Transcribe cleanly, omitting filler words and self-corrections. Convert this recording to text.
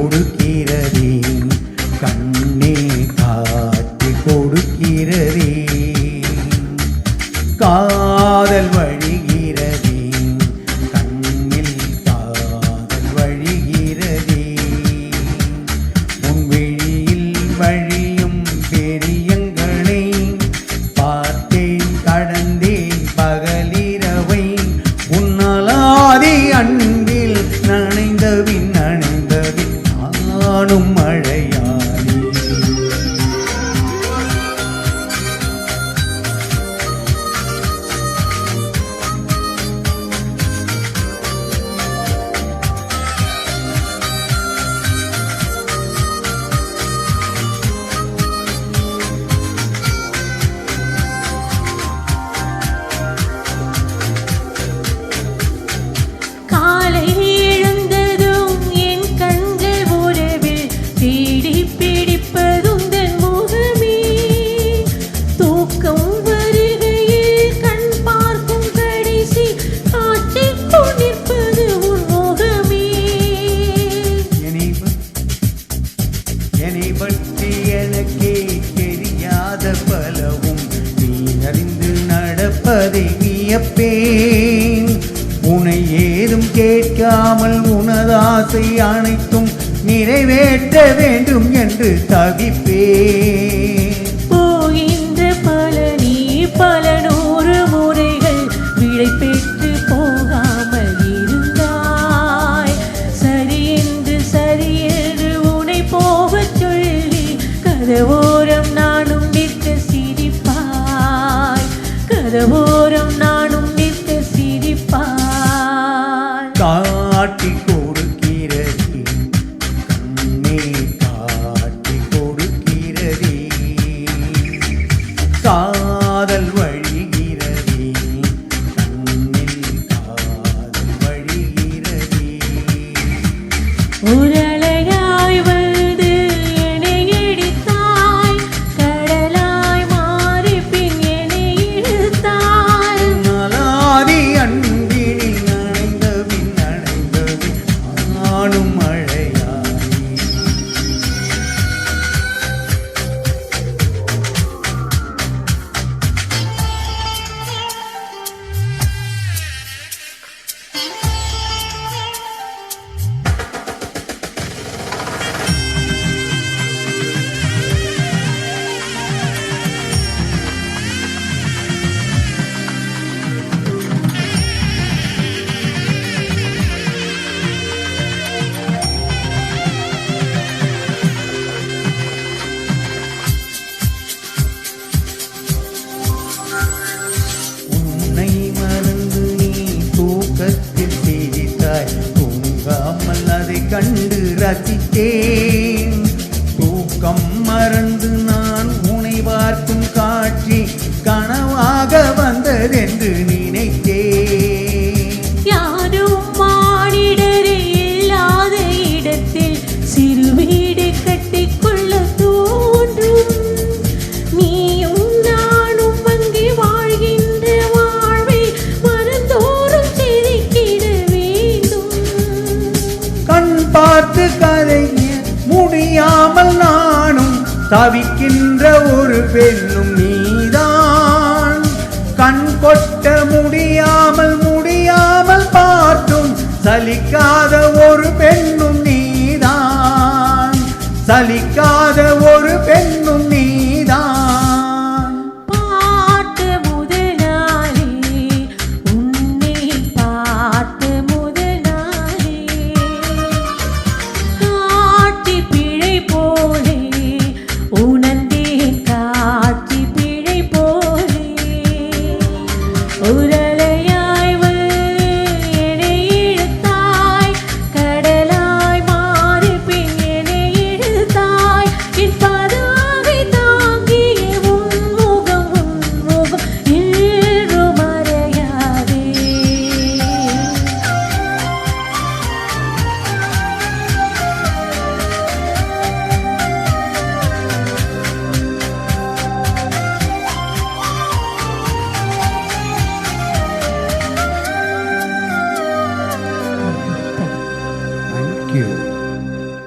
கொடுக்கிறதே கண்ணே காட்டி கொடுக்கிறதே காதல் வழிகிறதே கண்ணில் காதல் வழிகிறதே உன் விழியில் வழியும் பெரியங்களை பார்த்தேன் கடந்தேன் பகலிரவை உன்னலாதி அன்பில் நனைந்தவின் நானும் மழையானே என்னை பற்றி எனக்கே தெரியாத பலவும் நீ அறிந்து நடப்பதை வியப்பேன் உன்னை ஏதும் கேட்காமல் உனதாசை அனைத்தும் நிறைவேற்ற வேண்டும் என்று தவிப்பேன் போகின்ற பலனி பல நூறு முறைகள் விடை பெற்று போகாமல் இருந்தாய் சரி என்று உன்னை போகச் சொல்லி கதவோரம் நானும் நிற்க சிரிப்பாய் கதவோரம் நானும் நிற்க சிரிப்பாய் காட்டி கொடுக்கிறதே கண்ணே காட்டி கொடுக்கிறதே காதல் வழிகிறதே கண்ணில் காதல் வழிகிறதே உரலையாய் வந்து என்னை இடித்தாய் கடலாய் மாறி பின் என்னை இழுத்தாய் நலாதி அன்பினில் நனைந்தவின் நானும் மழையானே உன்னை மறந்து நீ தூக்கத்தில் சிரித்தாய் தூங்காமல் அதை கண்டு ரசித்தேன் தூக்கம் மறந்து நான் உன்னை பார்க்கும் காட்சி கனவாக வந்ததென்று நினைத்தேன் யாரும் மானிடரே இல்லாத இடத்தில் சிறு வீடு கட்டிக்கொள்ள தோன்றும் நீயும் நானும் அங்கே வாழ்கின்ற வாழ்வை மனந்தோறும் சிரிக்கிட வேண்டும் கண் பார்த்து கரைய முடியாமல் நானும் தவிக்கின்ற ஒரு பெண்ணும் நீதான் கண் கொட்ட முடியாமல் பார்த்தும் சலிக்காத ஒரு பெண்ணும் நீதான் சலிக்காத